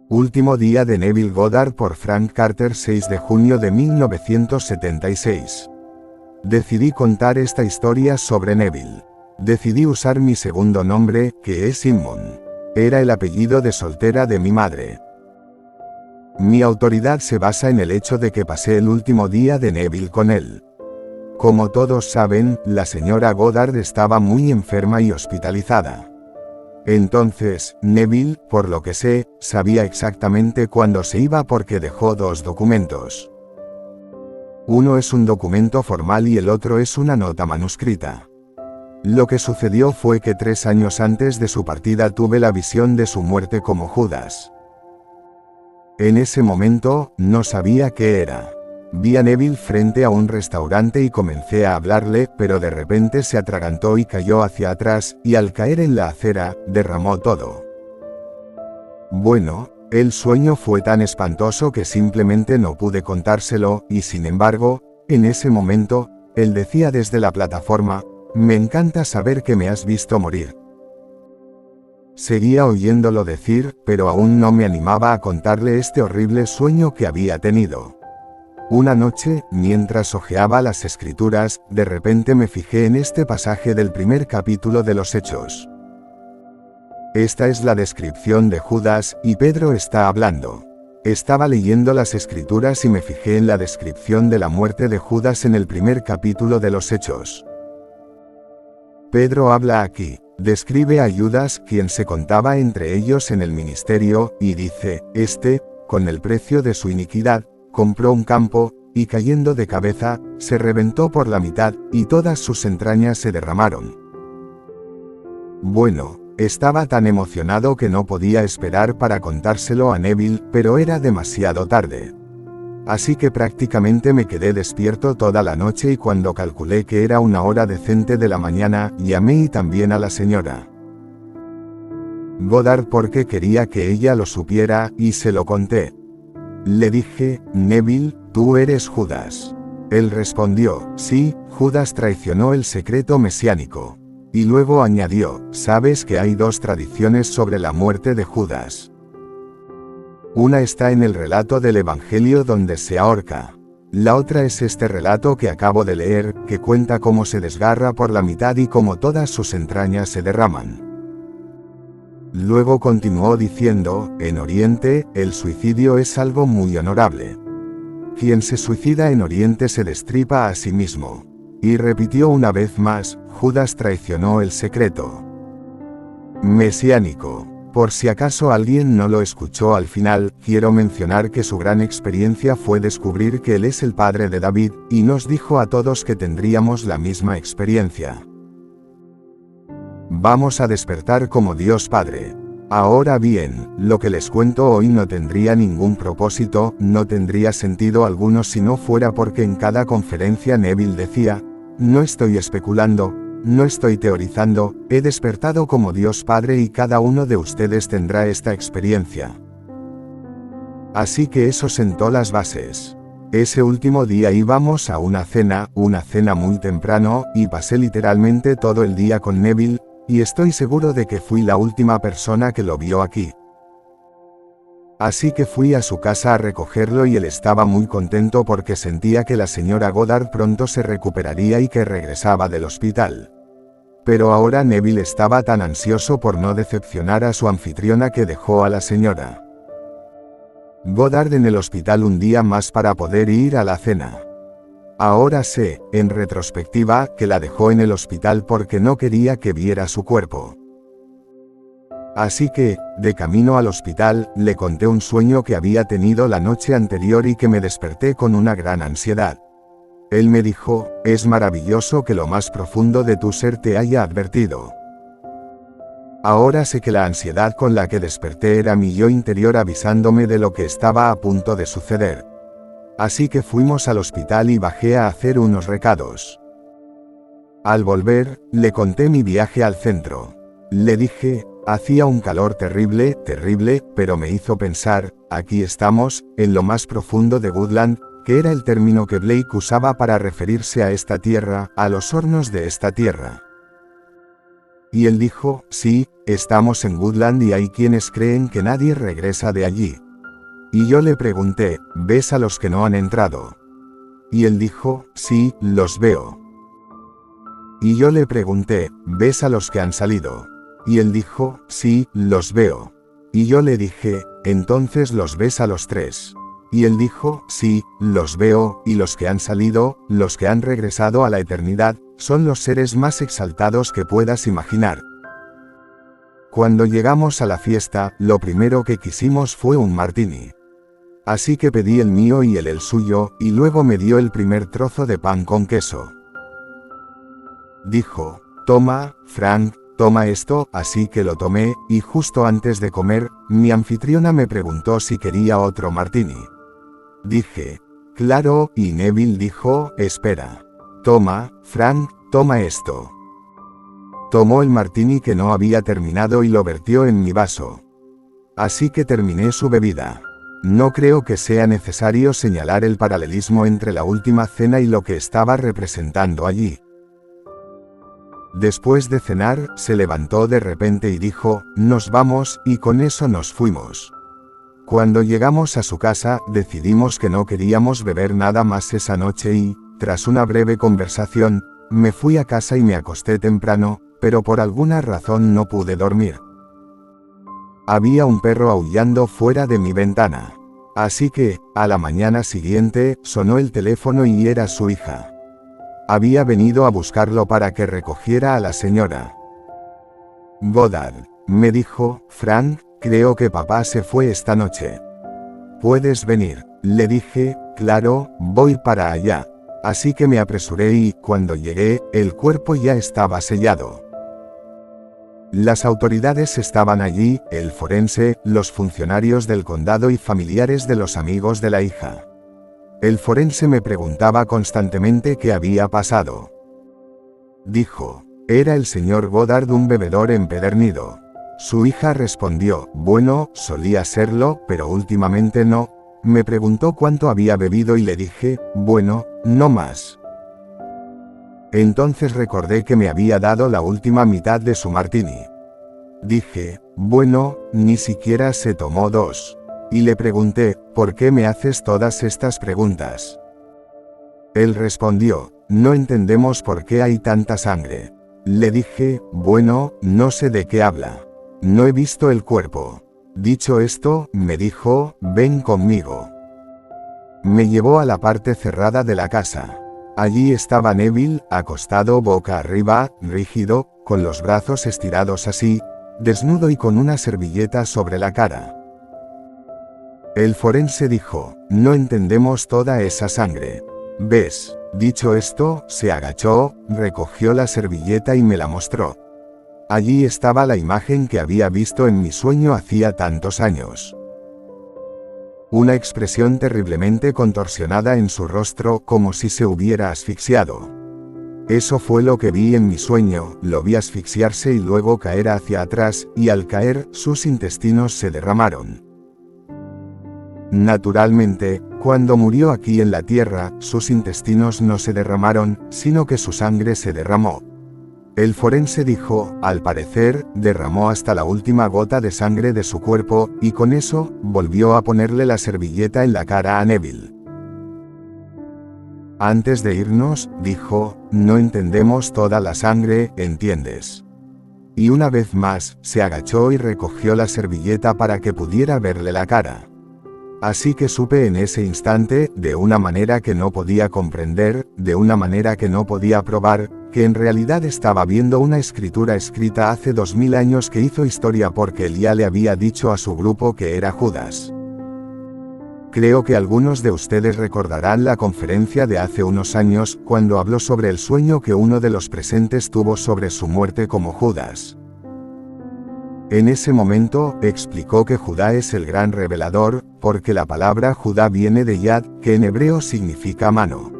Último día de Neville Goddard por Frank Carter, 6 de junio de 1976. Decidí contar esta historia sobre Neville. Decidí usar mi segundo nombre, que es Inmon. Era el apellido de soltera de mi madre. Mi autoridad se basa en el hecho de que pasé el último día de Neville con él. Como todos saben, la señora Goddard estaba muy enferma y hospitalizada. Entonces, Neville, por lo que sé, sabía exactamente cuándo se iba porque dejó dos documentos. Uno es un documento formal y el otro es una nota manuscrita. Lo que sucedió fue que 3 años antes de su partida tuve la visión de su muerte como Judas. En ese momento, no sabía qué era. Vi a Neville frente a un restaurante y comencé a hablarle, pero de repente se atragantó y cayó hacia atrás, y al caer en la acera, derramó todo. Bueno, el sueño fue tan espantoso que simplemente no pude contárselo, y sin embargo, en ese momento, él decía desde la plataforma: «Me encanta saber que me has visto morir». Seguía oyéndolo decir, pero aún no me animaba a contarle este horrible sueño que había tenido. Una noche, mientras hojeaba las escrituras, de repente me fijé en este pasaje del primer capítulo de los Hechos. Esta es la descripción de Judas, y Pedro está hablando. Estaba leyendo las escrituras y me fijé en la descripción de la muerte de Judas en el primer capítulo de los Hechos. Pedro habla aquí, describe a Judas, quien se contaba entre ellos en el ministerio, y dice: con el precio de su iniquidad, compró un campo, y cayendo de cabeza, se reventó por la mitad, y todas sus entrañas se derramaron. Bueno, estaba tan emocionado que no podía esperar para contárselo a Neville, pero era demasiado tarde. Así que prácticamente me quedé despierto toda la noche y cuando calculé que era una hora decente de la mañana, llamé y también a la señora Goddard porque quería que ella lo supiera, y se lo conté. Le dije: «Neville, tú eres Judas». Él respondió: «Sí, Judas traicionó el secreto mesiánico». Y luego añadió: «Sabes que hay dos tradiciones sobre la muerte de Judas. Una está en el relato del Evangelio donde se ahorca. La otra es este relato que acabo de leer, que cuenta cómo se desgarra por la mitad y cómo todas sus entrañas se derraman». Luego continuó diciendo: «En Oriente, el suicidio es algo muy honorable. Quien se suicida en Oriente se destripa a sí mismo». Y repitió una vez más: «Judas traicionó el secreto mesiánico». Por si acaso alguien no lo escuchó al final, quiero mencionar que su gran experiencia fue descubrir que él es el padre de David, y nos dijo a todos que tendríamos la misma experiencia. Vamos a despertar como Dios Padre. Ahora bien, lo que les cuento hoy no tendría ningún propósito, no tendría sentido alguno si no fuera porque en cada conferencia Neville decía: «No estoy especulando, no estoy teorizando, he despertado como Dios Padre y cada uno de ustedes tendrá esta experiencia». Así que eso sentó las bases. Ese último día íbamos a una cena muy temprano, y pasé literalmente todo el día con Neville, y estoy seguro de que fui la última persona que lo vio aquí. Así que fui a su casa a recogerlo y él estaba muy contento porque sentía que la señora Goddard pronto se recuperaría y que regresaba del hospital. Pero ahora Neville estaba tan ansioso por no decepcionar a su anfitriona que dejó a la señora Goddard en el hospital un día más para poder ir a la cena. Ahora sé, en retrospectiva, que la dejó en el hospital porque no quería que viera su cuerpo. Así que, de camino al hospital, le conté un sueño que había tenido la noche anterior y que me desperté con una gran ansiedad. Él me dijo: «Es maravilloso que lo más profundo de tu ser te haya advertido». Ahora sé que la ansiedad con la que desperté era mi yo interior avisándome de lo que estaba a punto de suceder. Así que fuimos al hospital y bajé a hacer unos recados. Al volver, le conté mi viaje al centro. Le dije: «Hacía un calor terrible, pero me hizo pensar, aquí estamos, en lo más profundo de Woodland», que era el término que Blake usaba para referirse a esta tierra, a los hornos de esta tierra. Y él dijo, sí, estamos en Woodland y hay quienes creen que nadie regresa de allí. Y yo le pregunté, ¿ves a los que no han entrado? Y él dijo, sí, los veo. Y yo le pregunté, ¿ves a los que han salido? Y él dijo, sí, los veo. Y yo le dije, entonces los ves a los tres. Y él dijo, sí, los veo, y los que han salido, los que han regresado a la eternidad, son los seres más exaltados que puedas imaginar. Cuando llegamos a la fiesta, lo primero que quisimos fue un martini. Así que pedí el mío y él el suyo, y luego me dio el primer trozo de pan con queso. Dijo, toma, Frank, toma esto, así que lo tomé, y justo antes de comer, mi anfitriona me preguntó si quería otro martini. Dije, claro, y Neville dijo, espera. Toma, Frank, toma esto. Tomó el martini que no había terminado y lo vertió en mi vaso. Así que terminé su bebida. No creo que sea necesario señalar el paralelismo entre la última cena y lo que estaba representando allí. Después de cenar, se levantó de repente y dijo, nos vamos, y con eso nos fuimos. Cuando llegamos a su casa, decidimos que no queríamos beber nada más esa noche y, tras una breve conversación, me fui a casa y me acosté temprano, pero por alguna razón no pude dormir. Había un perro aullando fuera de mi ventana. Así que, a la mañana siguiente, sonó el teléfono y era su hija. Había venido a buscarlo para que recogiera a la señora Goddard. Me dijo, Frank, creo que papá se fue esta noche. ¿Puedes venir? Le dije, claro, voy para allá. Así que me apresuré y, cuando llegué, el cuerpo ya estaba sellado. Las autoridades estaban allí, el forense, los funcionarios del condado y familiares de los amigos de la hija. El forense me preguntaba constantemente qué había pasado. Dijo, era el señor Goddard un bebedor empedernido. Su hija respondió, bueno, solía serlo, pero últimamente no. Me preguntó cuánto había bebido y le dije, bueno, no más. Entonces recordé que me había dado la última mitad de su martini. Dije, bueno, ni siquiera se tomó dos. Y le pregunté, ¿por qué me haces todas estas preguntas? Él respondió, no entendemos por qué hay tanta sangre. Le dije, bueno, no sé de qué habla. No he visto el cuerpo. Dicho esto, me dijo, ven conmigo. Me llevó a la parte cerrada de la casa. Allí estaba Neville, acostado boca arriba, rígido, con los brazos estirados así, desnudo y con una servilleta sobre la cara. El forense dijo, no entendemos toda esa sangre. ¿Ves? Dicho esto, se agachó, recogió la servilleta y me la mostró. Allí estaba la imagen que había visto en mi sueño hacía tantos años. Una expresión terriblemente contorsionada en su rostro, como si se hubiera asfixiado. Eso fue lo que vi en mi sueño, lo vi asfixiarse y luego caer hacia atrás, y al caer, sus intestinos se derramaron. Naturalmente, cuando murió aquí en la tierra, sus intestinos no se derramaron, sino que su sangre se derramó. El forense dijo, al parecer, derramó hasta la última gota de sangre de su cuerpo, y con eso, volvió a ponerle la servilleta en la cara a Neville. Antes de irnos, dijo, no entendemos toda la sangre, ¿entiendes? Y una vez más, se agachó y recogió la servilleta para que pudiera verle la cara. Así que supe en ese instante, de una manera que no podía comprender, de una manera que no podía probar, que en realidad estaba viendo una escritura escrita hace 2000 años que hizo historia porque él ya le había dicho a su grupo que era Judas. Creo que algunos de ustedes recordarán la conferencia de hace unos años, cuando habló sobre el sueño que uno de los presentes tuvo sobre su muerte como Judas. En ese momento, explicó que Judá es el gran revelador, porque la palabra Judá viene de Yad, que en hebreo significa mano.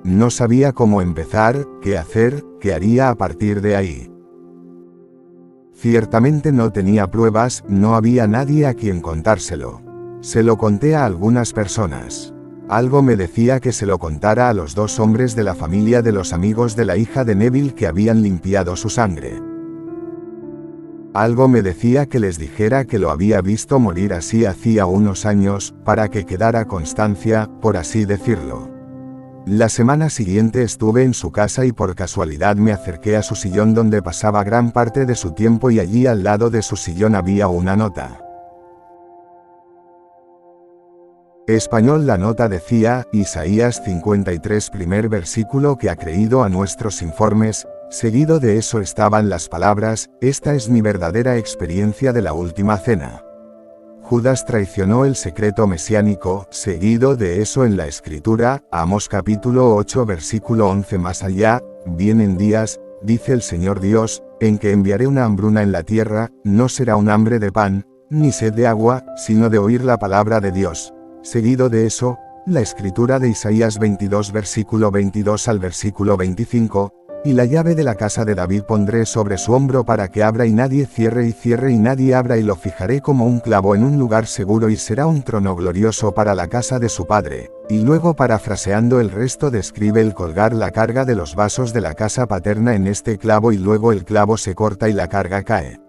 No sabía cómo empezar, qué hacer, qué haría a partir de ahí. Ciertamente no tenía pruebas, no había nadie a quien contárselo. Se lo conté a algunas personas. Algo me decía que se lo contara a los 2 hombres de la familia de los amigos de la hija de Neville que habían limpiado su sangre. Algo me decía que les dijera que lo había visto morir así hacía unos años, para que quedara constancia, por así decirlo. La semana siguiente estuve en su casa y por casualidad me acerqué a su sillón donde pasaba gran parte de su tiempo y allí al lado de su sillón había una nota. Español. La nota decía, Isaías 53 primer versículo que ha creído a nuestros informes, seguido de eso estaban las palabras, esta es mi verdadera experiencia de la última cena. Judas traicionó el secreto mesiánico, seguido de eso en la escritura, Amós capítulo 8 versículo 11 más allá, vienen días, dice el Señor Dios, en que enviaré una hambruna en la tierra, no será un hambre de pan, ni sed de agua, sino de oír la palabra de Dios. Seguido de eso, la escritura de Isaías 22 versículo 22 al versículo 25, y la llave de la casa de David pondré sobre su hombro para que abra y nadie cierre y nadie abra y lo fijaré como un clavo en un lugar seguro y será un trono glorioso para la casa de su padre. Y luego parafraseando el resto describe el colgar la carga de los vasos de la casa paterna en este clavo y luego el clavo se corta y la carga cae.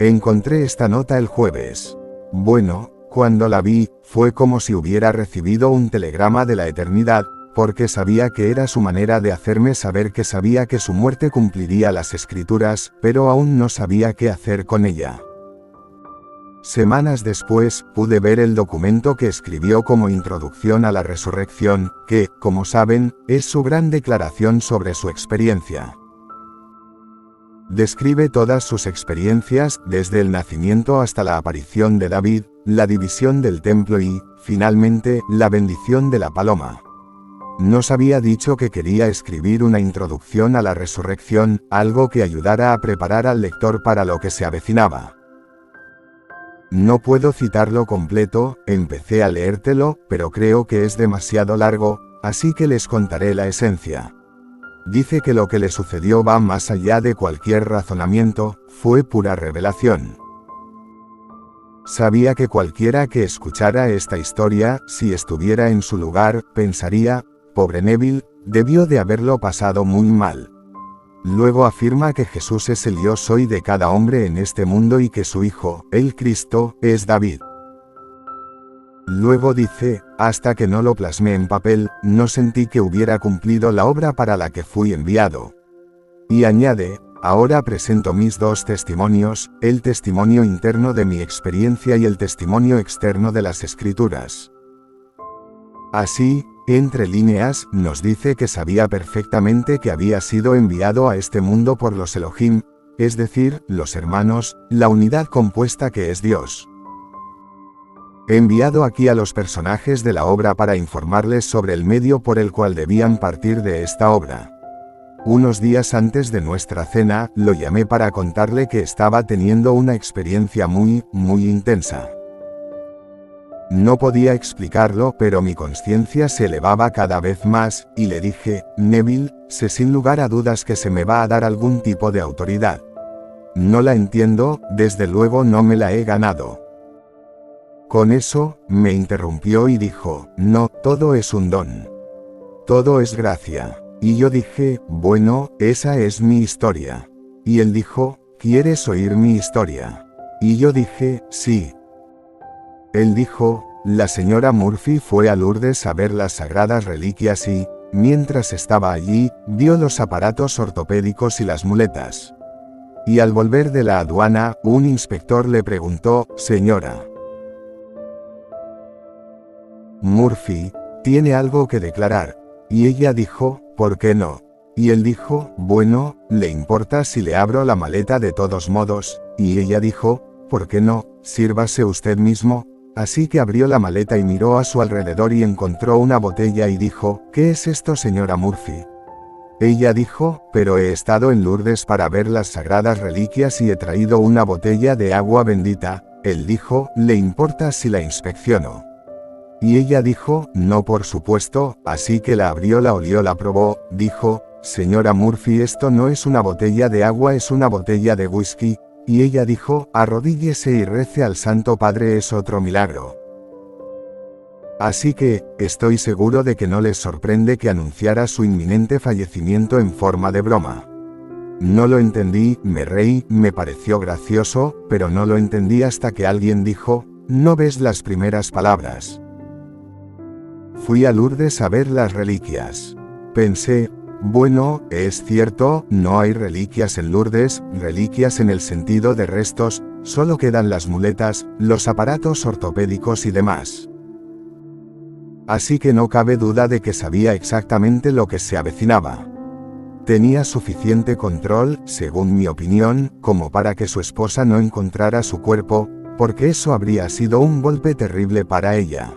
Encontré esta nota el jueves. Bueno, cuando la vi, fue como si hubiera recibido un telegrama de la eternidad, porque sabía que era su manera de hacerme saber que sabía que su muerte cumpliría las escrituras, pero aún no sabía qué hacer con ella. Semanas después, pude ver el documento que escribió como introducción a la resurrección, que, como saben, es su gran declaración sobre su experiencia. Describe todas sus experiencias, desde el nacimiento hasta la aparición de David, la división del templo y, finalmente, la bendición de la paloma. Nos había dicho que quería escribir una introducción a la resurrección, algo que ayudara a preparar al lector para lo que se avecinaba. No puedo citarlo completo, empecé a leértelo, pero creo que es demasiado largo, así que les contaré la esencia. Dice que lo que le sucedió va más allá de cualquier razonamiento, fue pura revelación. Sabía que cualquiera que escuchara esta historia, si estuviera en su lugar, pensaría, pobre Neville, debió de haberlo pasado muy mal. Luego afirma que Jesús es el yo soy de cada hombre en este mundo y que su Hijo, el Cristo, es David. Luego dice, hasta que no lo plasmé en papel, no sentí que hubiera cumplido la obra para la que fui enviado. Y añade, ahora presento mis dos testimonios, el testimonio interno de mi experiencia y el testimonio externo de las Escrituras. Así, entre líneas, nos dice que sabía perfectamente que había sido enviado a este mundo por los Elohim, es decir, los hermanos, la unidad compuesta que es Dios. Enviado aquí a los personajes de la obra para informarles sobre el medio por el cual debían partir de esta obra. Unos días antes de nuestra cena, lo llamé para contarle que estaba teniendo una experiencia muy intensa. No podía explicarlo, pero mi conciencia se elevaba cada vez más, y le dije, Neville, sé sin lugar a dudas que se me va a dar algún tipo de autoridad. No la entiendo, desde luego no me la he ganado. Con eso, me interrumpió y dijo, no, todo es un don. Todo es gracia. Y yo dije, bueno, esa es mi historia. Y él dijo, ¿quieres oír mi historia? Y yo dije, sí. Él dijo, la señora Murphy fue a Lourdes a ver las sagradas reliquias y, mientras estaba allí, vio los aparatos ortopédicos y las muletas. Y al volver de la aduana, un inspector le preguntó, señora Murphy, ¿tiene algo que declarar? Y ella dijo, ¿por qué no? Y él dijo, bueno, ¿le importa si le abro la maleta de todos modos? Y ella dijo, ¿por qué no? Sírvase usted mismo. Así que abrió la maleta y miró a su alrededor y encontró una botella y dijo, ¿qué es esto, señora Murphy? Ella dijo, pero he estado en Lourdes para ver las sagradas reliquias y he traído una botella de agua bendita. Él dijo, ¿le importa si la inspecciono? Y ella dijo, no por supuesto, así que la abrió, la olió, la probó, dijo, señora Murphy, esto no es una botella de agua, es una botella de whisky. Y ella dijo, arrodíllese y rece al Santo Padre, es otro milagro. Así que, estoy seguro de que no les sorprende que anunciara su inminente fallecimiento en forma de broma. No lo entendí, me reí, me pareció gracioso, pero no lo entendí hasta que alguien dijo, ¿no ves las primeras palabras? Fui a Lourdes a ver las reliquias. Pensé, bueno, es cierto, no hay reliquias en Lourdes, reliquias en el sentido de restos, solo quedan las muletas, los aparatos ortopédicos y demás. Así que no cabe duda de que sabía exactamente lo que se avecinaba. Tenía suficiente control, según mi opinión, como para que su esposa no encontrara su cuerpo, porque eso habría sido un golpe terrible para ella.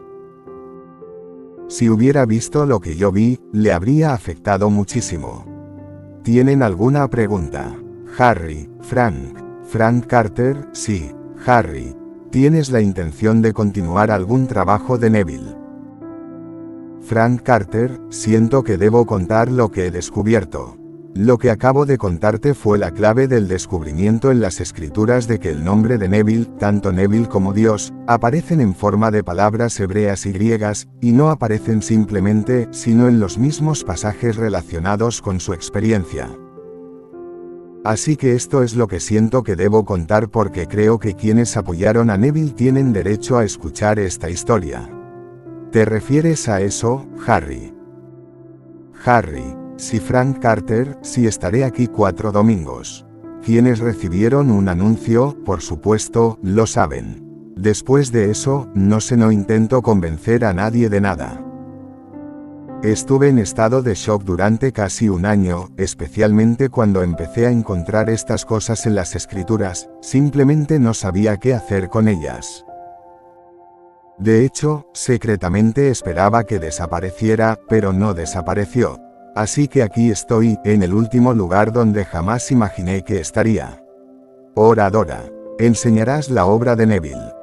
Si hubiera visto lo que yo vi, le habría afectado muchísimo. ¿Tienen alguna pregunta? Harry, Frank Carter, sí, Harry. ¿Tienes la intención de continuar algún trabajo de Neville? Frank Carter, siento que debo contar lo que he descubierto. Lo que acabo de contarte fue la clave del descubrimiento en las escrituras de que el nombre de Neville, tanto Neville como Dios, aparecen en forma de palabras hebreas y griegas, y no aparecen simplemente, sino en los mismos pasajes relacionados con su experiencia. Así que esto es lo que siento que debo contar porque creo que quienes apoyaron a Neville tienen derecho a escuchar esta historia. ¿Te refieres a eso, Harry? Harry. Sí, Frank Carter, sí, estaré aquí 4 domingos. Quienes recibieron un anuncio, por supuesto, lo saben. Después de eso, no intento convencer a nadie de nada. Estuve en estado de shock durante casi un año, especialmente cuando empecé a encontrar estas cosas en las escrituras, simplemente no sabía qué hacer con ellas. De hecho, secretamente esperaba que desapareciera, pero no desapareció. Así que aquí estoy, en el último lugar donde jamás imaginé que estaría. Oradora. ¿Enseñarás la obra de Neville?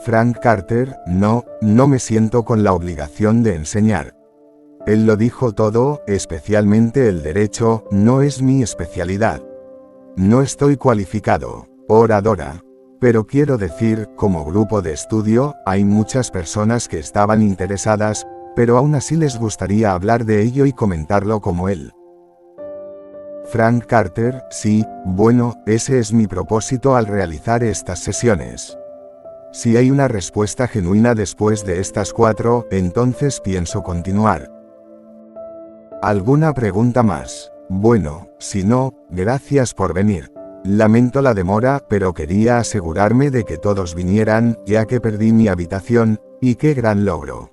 Frank Carter, no me siento con la obligación de enseñar. Él lo dijo todo, especialmente el derecho, no es mi especialidad. No estoy cualificado. Oradora. Pero quiero decir, como grupo de estudio, hay muchas personas que estaban interesadas, pero aún así les gustaría hablar de ello y comentarlo como él. Frank Carter, sí, bueno, ese es mi propósito al realizar estas sesiones. Si hay una respuesta genuina después de estas 4, entonces pienso continuar. ¿Alguna pregunta más? Bueno, si no, gracias por venir. Lamento la demora, pero quería asegurarme de que todos vinieran, ya que perdí mi habitación, y qué gran logro.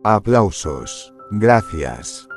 Aplausos. Gracias.